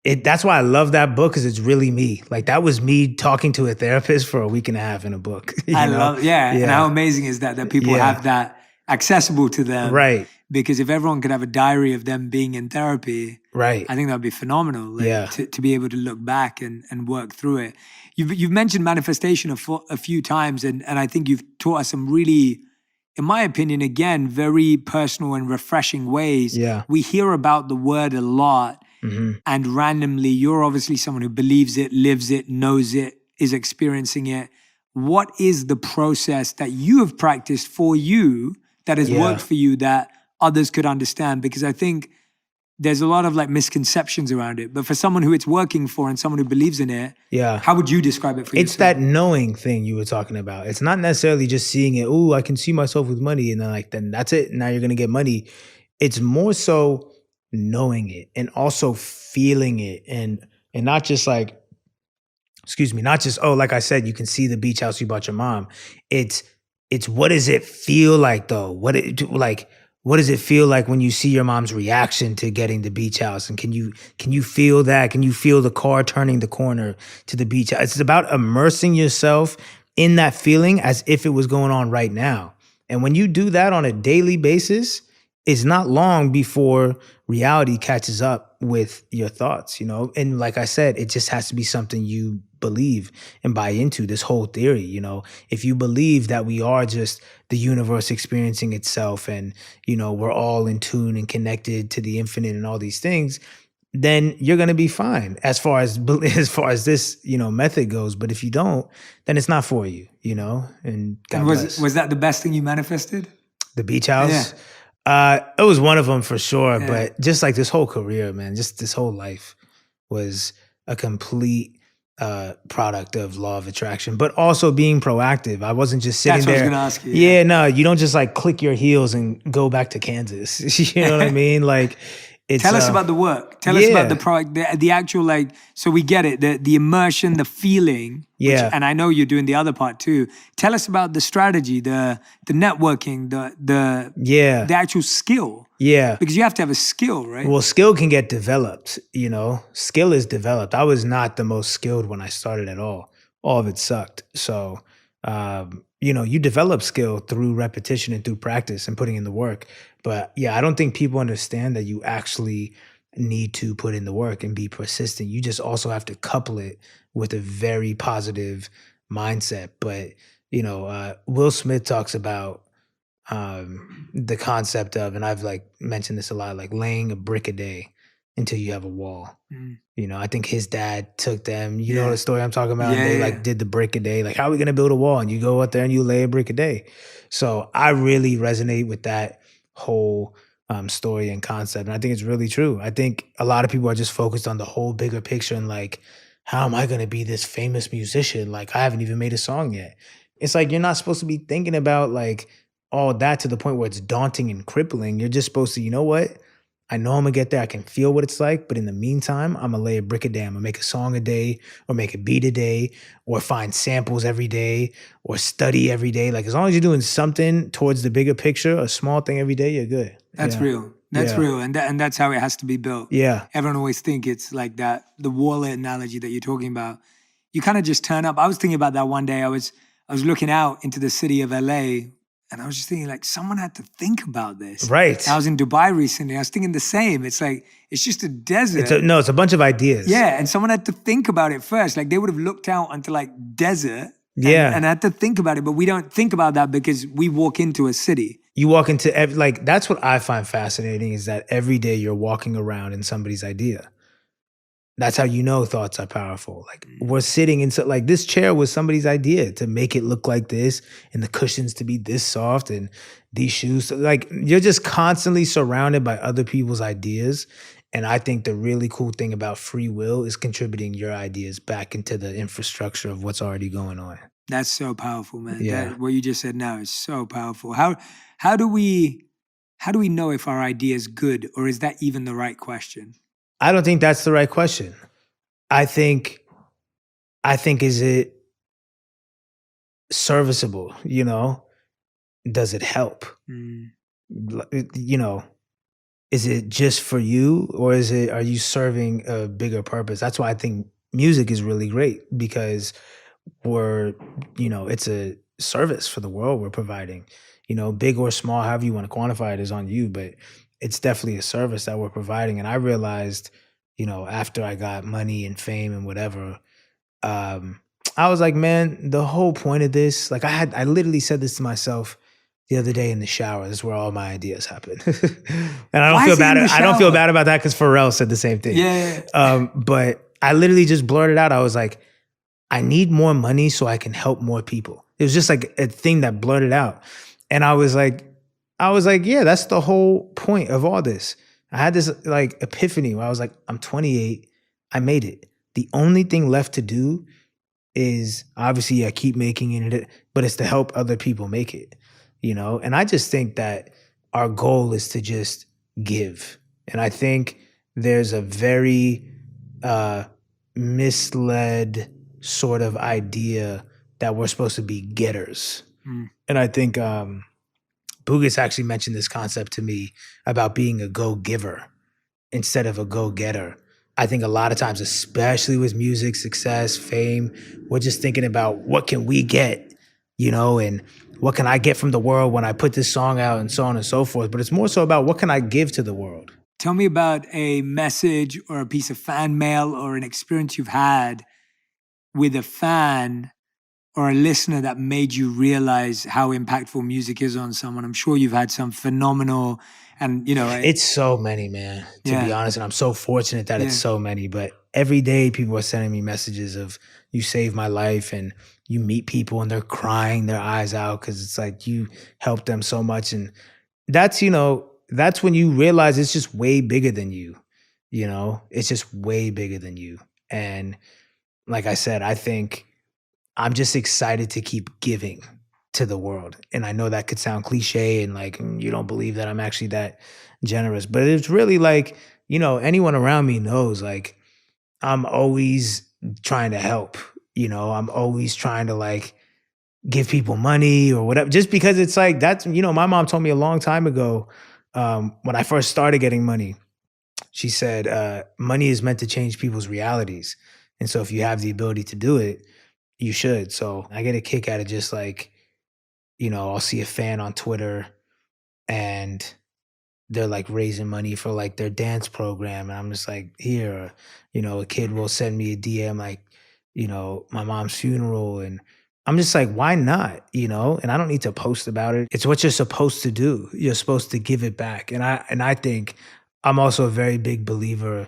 it. That's why I love that book, because it's really me. Like that was me talking to a therapist for a week and a half in a book. I love, And how amazing is that people have that accessible to them. Right. Because if everyone could have a diary of them being in therapy, right, I think that would be phenomenal. Like, to be able to look back and work through it. You've mentioned manifestation a few times, and I think you've taught us some really, in my opinion, again, very personal and refreshing ways. Yeah. We hear about the word a lot, and randomly, you're obviously someone who believes it, lives it, knows it, is experiencing it. What is the process that you have practiced for you that has worked for you that others could understand? Because I think there's a lot of like misconceptions around it. But for someone who it's working for and someone who believes in it, Yeah. how would you describe it for yourself? It's that knowing thing you were talking about. It's not necessarily just seeing it, oh, I can see myself with money, and then that's it. Now you're gonna get money. It's more so knowing it and also feeling it, and not just like, not just, oh, like I said, you can see the beach house you bought your mom. It's what does it feel like though? What does it feel like when you see your mom's reaction to getting the beach house? And can you feel that? Can you feel the car turning the corner to the beach house? It's about immersing yourself in that feeling as if it was going on right now. And when you do that on a daily basis, it's not long before reality catches up with your thoughts, And like I said, it just has to be something you believe and buy into, this whole theory, If you believe that we are just the universe experiencing itself and, we're all in tune and connected to the infinite and all these things, then you're going to be fine as far as this, method goes. But if you don't, then it's not for you, And was that the best thing you manifested? The beach house? Yeah. It was one of them for sure, Yeah. but just like this whole career, man, just this whole life was a complete product of law of attraction, but also being proactive. I wasn't just sitting there. That's what I was going to ask you. Yeah, no, you don't just like click your heels and go back to Kansas. You know what I mean? Like, tell us about the work. Tell us about the product, the actual, like, so we get it, the immersion, the feeling. Yeah. And I know you're doing the other part too. Tell us about the strategy, the networking, the actual skill. Yeah. Because you have to have a skill, right? Well, skill can get developed, Skill is developed. I was not the most skilled when I started at all. All of it sucked. So, you develop skill through repetition and through practice and putting in the work. But yeah, I don't think people understand that you actually need to put in the work and be persistent. You just also have to couple it with a very positive mindset. But, Will Smith talks about the concept of, and I've like mentioned this a lot, like laying a brick a day until you have a wall. I think his dad took them, you know the story I'm talking about? Yeah, and they like did the brick a day. Like, how are we going to build a wall? And you go out there and you lay a brick a day. So I really resonate with that whole story and concept. And I think it's really true. I think a lot of people are just focused on the whole bigger picture and like, how am I going to be this famous musician? Like, I haven't even made a song yet. It's like, you're not supposed to be thinking about like all that to the point where it's daunting and crippling. You're just supposed to, you know what? I know I'm gonna get there. I can feel what it's like. But in the meantime, I'm gonna lay a brick a day. I'm gonna make a song a day or make a beat a day or find samples every day or study every day. Like, as long as you're doing something towards the bigger picture, a small thing every day, you're good. That's real. That's real. And that's how it has to be built. Yeah. Everyone always think it's like that, the wallet analogy that you're talking about. You kind of just turn up. I was thinking about that one day. I was looking out into the city of LA. And I was just thinking, like, someone had to think about this. Right. I was in Dubai recently. I was thinking the same. It's like, it's just a desert. It's a bunch of ideas. Yeah, and someone had to think about it first. Like, they would have looked out onto, like, desert and had to think about it. But we don't think about that because we walk into a city. You walk into, that's what I find fascinating, is that every day you're walking around in somebody's idea. That's how you know thoughts are powerful. Like, we're sitting in, like, this chair was somebody's idea to make it look like this and the cushions to be this soft and these shoes. Like, you're just constantly surrounded by other people's ideas. And I think the really cool thing about free will is contributing your ideas back into the infrastructure of what's already going on. That's so powerful, man. Yeah. What you just said now is so powerful. How do we know if our idea is good, or is that even the right question? I don't think that's the right question. I think is it serviceable, Does it help? Is it just for you, or are you serving a bigger purpose? That's why I think music is really great, because it's a service for the world we're providing. Big or small, however you want to quantify it, is on you, but it's definitely a service that we're providing. And I realized, after I got money and fame and whatever, I was like, man, the whole point of this, like, I literally said this to myself the other day in the shower. This is where all my ideas happen. And I don't feel bad. I don't feel bad about that, because Pharrell said the same thing. Yeah. But I literally just blurted out. I was like, I need more money so I can help more people. It was just like a thing that blurted out. And I was like, I was like, yeah, that's the whole point of all this. I had this like epiphany where I was like, I'm 28, I made it. The only thing left to do is obviously I keep making it, but it's to help other people make it, you know? And I just think that our goal is to just give. And I think there's a very misled sort of idea that we're supposed to be getters. And I think Bugas actually mentioned this concept to me about being a go-giver instead of a go-getter. I think a lot of times, especially with music, success, fame, we're just thinking about what can we get, you know, and what can I get from the world when I put this song out and so on and so forth. But it's more so about what can I give to the world. Tell me about a message or a piece of fan mail or an experience you've had with a fan or a listener that made you realize how impactful music is on someone. I'm sure you've had some phenomenal, and you know, it's so many, man, to be honest. And I'm so fortunate that it's so many, but every day people are sending me messages of you saved my life, and you meet people and they're crying their eyes out because it's like you helped them so much. And that's, you know, that's when you realize it's just way bigger than you, you know, it's just way bigger than you. And like I said, I think I'm just excited to keep giving to the world. And I know that could sound cliche and like, you don't believe that I'm actually that generous, but it's really like, you know, anyone around me knows like I'm always trying to help, you know, I'm always trying to like give people money or whatever, just because it's like, that's, you know, my mom told me a long time ago, when I first started getting money, she said, money is meant to change people's realities. And so if you have the ability to do it, you should. So I get a kick out of just like, you know, I'll see a fan on Twitter and they're like raising money for like their dance program. And I'm just like, here, or, you know, a kid will send me a DM like, you know, my mom's funeral. And I'm just like, why not? You know, and I don't need to post about it. It's what you're supposed to do. You're supposed to give it back. And I think I'm also a very big believer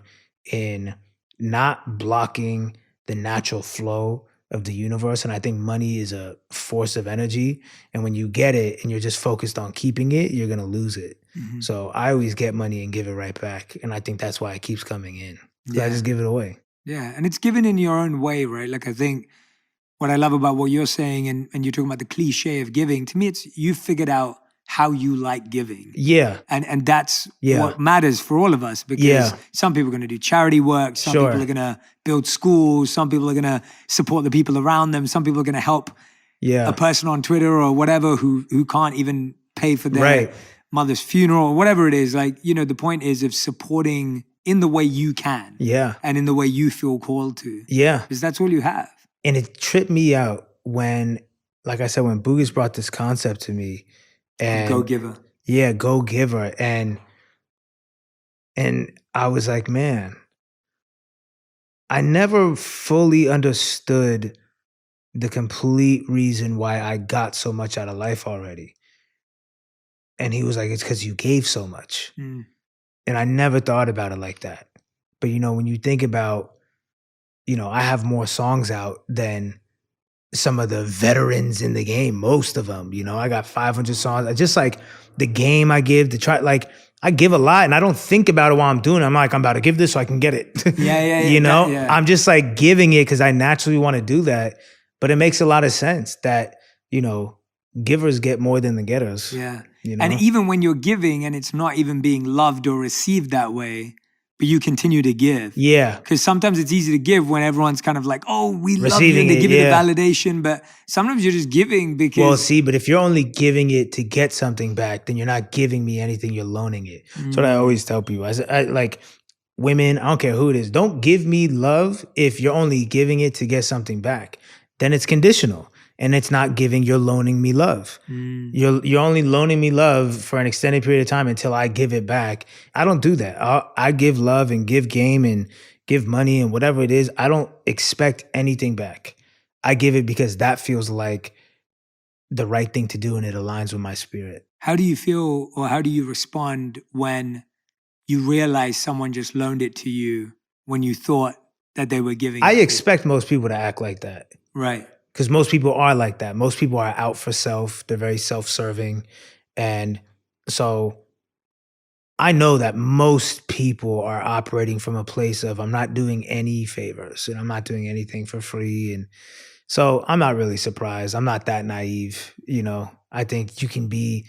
in not blocking the natural flow of the universe. And I think money is a force of energy. And when you get it and you're just focused on keeping it, you're going to lose it. Mm-hmm. So I always get money and give it right back. And I think that's why it keeps coming in. I just give it away. Yeah. And it's given in your own way, right? Like I think what I love about what you're saying and you're talking about the cliche of giving, to me, it's you figured out how you like giving. Yeah. And that's what matters for all of us, because some people are going to do charity work. Some people are going to build schools. Some people are going to support the people around them. Some people are going to help a person on Twitter or whatever who can't even pay for their mother's funeral or whatever it is. Like, you know, the point is of supporting in the way you can. Yeah. And in the way you feel called to. Yeah. Because that's all you have. And it tripped me out when, like I said, when Bugas brought this concept to me, and go giver. Yeah, go giver. And I was like, man, I never fully understood the complete reason why I got so much out of life already. And he was like, it's because you gave so much. Mm. And I never thought about it like that. But, you know, when you think about, you know, I have more songs out than some of the veterans in the game, most of them, you know, I got 500 songs. I just like the game I give to try, like I give a lot and I don't think about it while I'm doing it. I'm like, I'm about to give this so I can get it. You know, I'm just like giving it because I naturally want to do that. But it makes a lot of sense that, you know, givers get more than the getters. Yeah. You know? And even when you're giving and it's not even being loved or received that way, but you continue to give. Yeah. Because sometimes it's easy to give when everyone's kind of like, oh, we love you, and they give you the validation. But sometimes you're just giving because... Well, see, but if you're only giving it to get something back, then you're not giving me anything, you're loaning it. Mm. That's what I always tell people. I like women, I don't care who it is, don't give me love if you're only giving it to get something back. Then it's conditional. And it's not giving, you're loaning me love. Mm. You're only loaning me love for an extended period of time until I give it back. I don't do that. I give love and give game and give money and whatever it is. I don't expect anything back. I give it because that feels like the right thing to do and it aligns with my spirit. How do you feel or how do you respond when you realize someone just loaned it to you when you thought that they were giving? I expect most people to act like that. Right. Because most people are like that. Most people are out for self. They're very self-serving. And So I know that most people are operating from a place of I'm not doing any favors and I'm not doing anything for free. And so I'm not really surprised. I'm not that naive, you know. I think you can be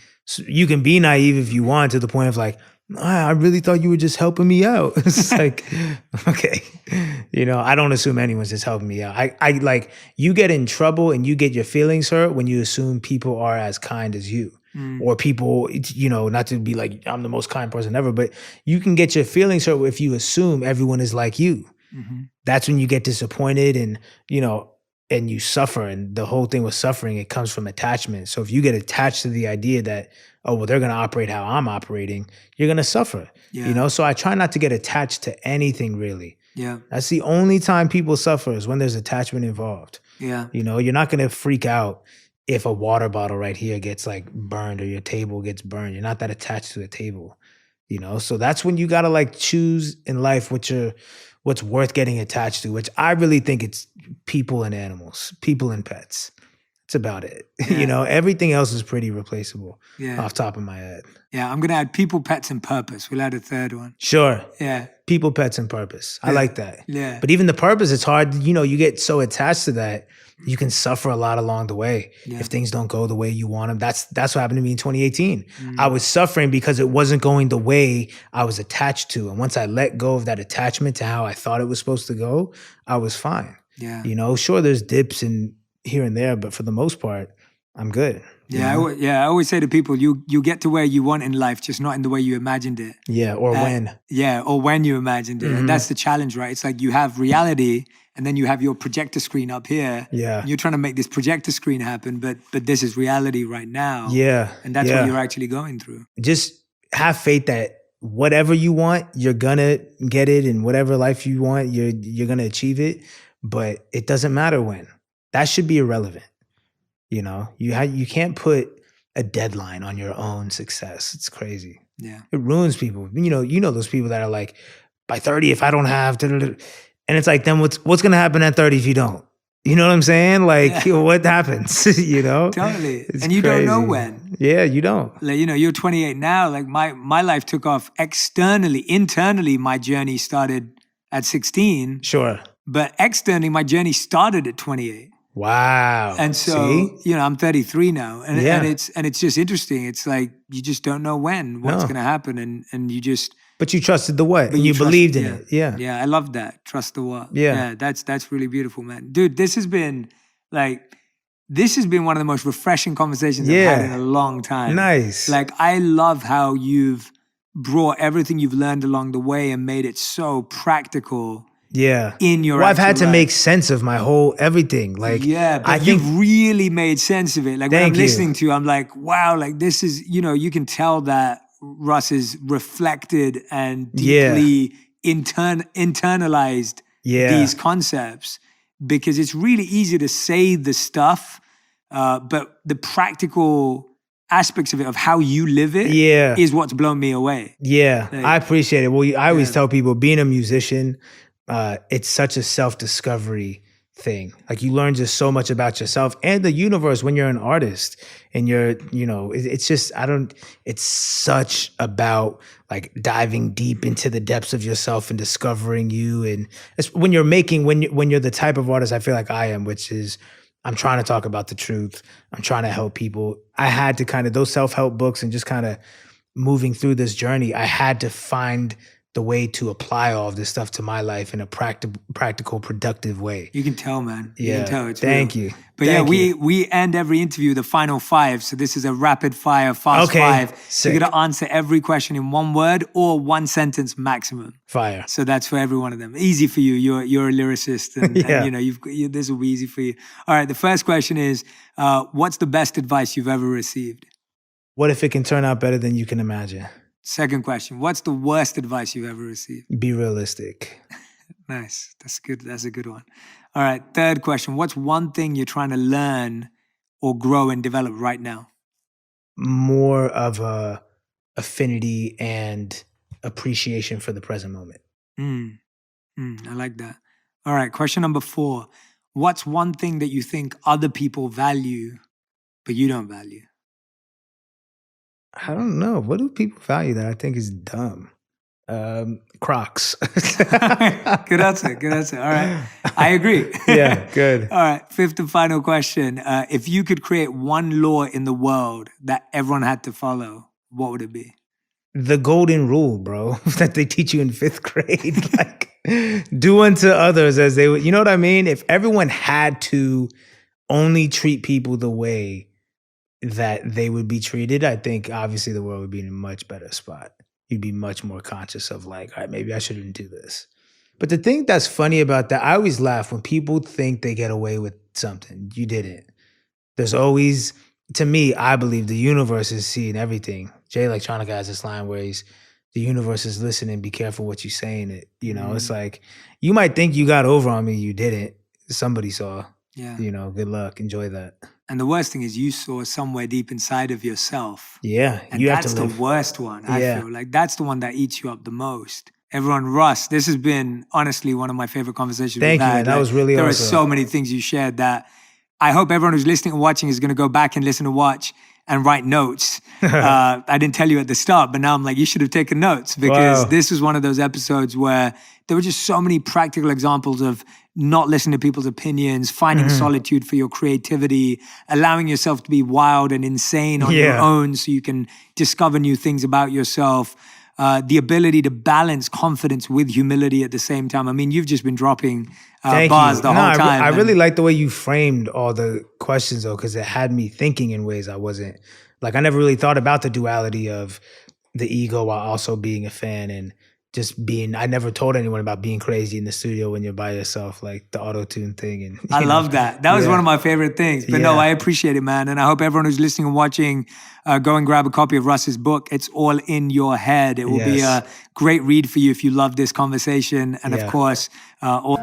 naive if you want to the point of like, I really thought you were just helping me out. It's like, okay. You know, I don't assume anyone's just helping me out. I like you get in trouble and you get your feelings hurt when you assume people are as kind as you. Or people, you know, not to be like, I'm the most kind person ever, but you can get your feelings hurt if you assume everyone is like you. That's when you get disappointed and, you know, and you suffer. And the whole thing with suffering, it comes from attachment. So if you get attached to the idea that, oh, well, they're going to operate how I'm operating, you're going to suffer, you know? So I try not to get attached to anything really. Yeah. That's the only time people suffer is when there's attachment involved. Yeah. You know, you're not going to freak out if a water bottle right here gets like burned or your table gets burned. You're not that attached to the table, you know? So that's when you got to like choose in life what's worth getting attached to, which I really think it's people and animals, people and pets. It's about it. Yeah. You know, everything else is pretty replaceable off top of my head. Yeah, I'm going to add people, pets, and purpose. We'll add a third one. Sure. Yeah. People, pets, and purpose. I like that. Yeah. But even the purpose, it's hard. You know, you get so attached to that, you can suffer a lot along the way if things don't go the way you want them. That's what happened to me in 2018. I was suffering because it wasn't going the way I was attached to. And once I let go of that attachment to how I thought it was supposed to go, I was fine. Yeah. You know, sure, there's dips and here and there, but for the most part, I'm good. Yeah, I always say to people, you get to where you want in life, just not in the way you imagined it. Yeah, or when. Yeah, or when you imagined it. And that's the challenge, right? It's like you have reality and then you have your projector screen up here. Yeah. And you're trying to make this projector screen happen, but this is reality right now. Yeah. And that's what you're actually going through. Just have faith that whatever you want, you're gonna get it, and whatever life you want, you're gonna achieve it. But it doesn't matter when. That should be irrelevant. You know, you can't put a deadline on your own success. It's crazy. Yeah. It ruins people. You know those people that are like, by 30, if I don't have, and it's like, then what's going to happen at 30 if you don't? You know what I'm saying? Like, what happens? You know? Totally. It's and you crazy. don't know when. Yeah, you don't. Like, you know, you're 28 now. Like my life took off externally. Internally, my journey started at 16. Sure. But externally, my journey started at 28. Wow. And so, you know, I'm 33 now. And it's just interesting. It's like you just don't know what's going to happen. And you just... But you trusted the what? And you believed in it. Yeah. Yeah, I love that. Trust the what. Yeah. That's really beautiful, man. Dude, this has been one of the most refreshing conversations I've had in a long time. Nice. Like, I love how you've brought everything you've learned along the way and made it so practical. Yeah. In your I've had to life. make sense of my whole everything. Like, but you've really made sense of it. Like, when I'm listening to you, I'm like, wow, like this is, you know, you can tell that Russ is reflected and deeply internalized these concepts, because it's really easy to say the stuff, but the practical aspects of it, of how you live it, is what's blown me away. Yeah, like, I appreciate it. Well, I always tell people, being a musician, it's such a self-discovery thing. Like, you learn just so much about yourself and the universe when you're an artist, and you're, you know, it's just, it's such about like diving deep into the depths of yourself and discovering you. And it's when you're the type of artist I feel like I am, which is, I'm trying to talk about the truth. I'm trying to help people. I had to kind of, those self-help books and just kind of moving through this journey, I had to find the way to apply all of this stuff to my life in a practical, productive way. You can tell, man. You can tell. It's Thank real. you. But we end every interview with the final 5. So this is a rapid fire, fast 5. So you're going to answer every question in 1 word or 1 sentence maximum. Fire. So that's for every one of them. Easy for you. You're a lyricist, and, and you know, this will be easy for you. All right. The first question is, what's the best advice you've ever received? What if it can turn out better than you can imagine? Second question, what's the worst advice you've ever received? Be realistic. Nice. That's good. That's a good one. All right. Third question, what's one thing you're trying to learn or grow and develop right now? More of a affinity and appreciation for the present moment. I like that. All right. Question number 4, what's one thing that you think other people value, but you don't value? I don't know. What do people value that I think is dumb? Crocs. Good answer. Good answer. All right. I agree. Yeah, good. All right. Fifth and final question. If you could create one law in the world that everyone had to follow, what would it be? The golden rule, bro, that they teach you in 5th grade. Like, do unto others as they would. You know what I mean? If everyone had to only treat people the way that they would be treated, I think obviously the world would be in a much better spot. You'd be much more conscious of like, all right, maybe I shouldn't do this. But the thing that's funny about that, I always laugh when people think they get away with something. You didn't. There's always, to me, I believe the universe is seeing everything. Jay Electronica has this line where the universe is listening, be careful what you're saying. It's like, you might think you got over on me, you didn't. Somebody saw. Yeah. Good luck. Enjoy that. And the worst thing is you saw somewhere deep inside of yourself. Yeah. And you that's have to the live. worst one, I feel. Like that's the one that eats you up the most. Everyone, Russ, this has been honestly one of my favorite conversations we've Thank you, had. man. That was really There awesome. are so many things you shared that I hope everyone who's listening and watching is going to go back and listen and watch and write notes. I didn't tell you at the start, but now I'm like, you should have taken notes because this was one of those episodes where there were just so many practical examples of not listening to people's opinions, finding solitude for your creativity, allowing yourself to be wild and insane on your own so you can discover new things about yourself. The ability to balance confidence with humility at the same time. I mean, you've just been dropping bars the whole time. I really like the way you framed all the questions though, because it had me thinking in ways I wasn't, like I never really thought about the duality of the ego while also being a fan and just being, I never told anyone about being crazy in the studio when you're by yourself, like the auto-tune thing. And I love that. That was one of my favorite things. But no, I appreciate it, man. And I hope everyone who's listening and watching, go and grab a copy of Russ's book. It's all in your head. It will be a great read for you if you love this conversation. And of course, all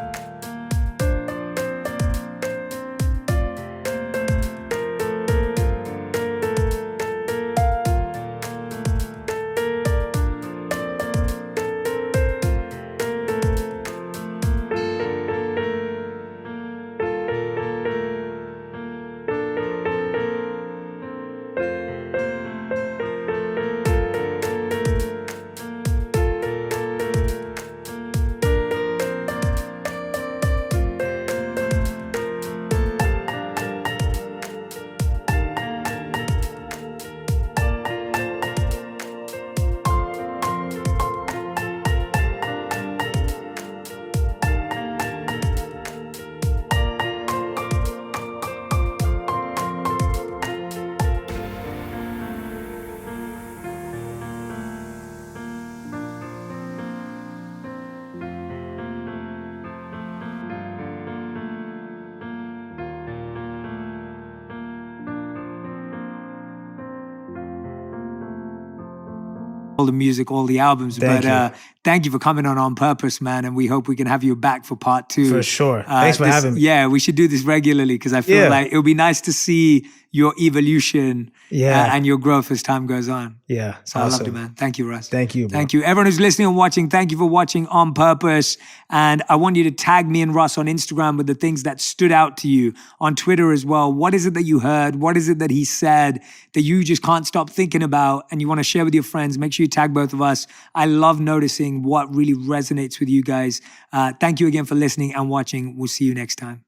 the music, all the albums. But thank you for coming on Purpose, man. And we hope we can have you back for part 2. For sure. Thanks for having me. Yeah, we should do this regularly because I feel like it would be nice to see your evolution and your growth as time goes on. Yeah. So I loved it, man. Thank you, Russ. Thank you, bro. Thank you. Everyone who's listening and watching, thank you for watching On Purpose. And I want you to tag me and Russ on Instagram with the things that stood out to you, on Twitter as well. What is it that you heard? What is it that he said that you just can't stop thinking about and you want to share with your friends? Make sure you tag both of us. I love noticing what really resonates with you guys. Thank you again for listening and watching. We'll see you next time.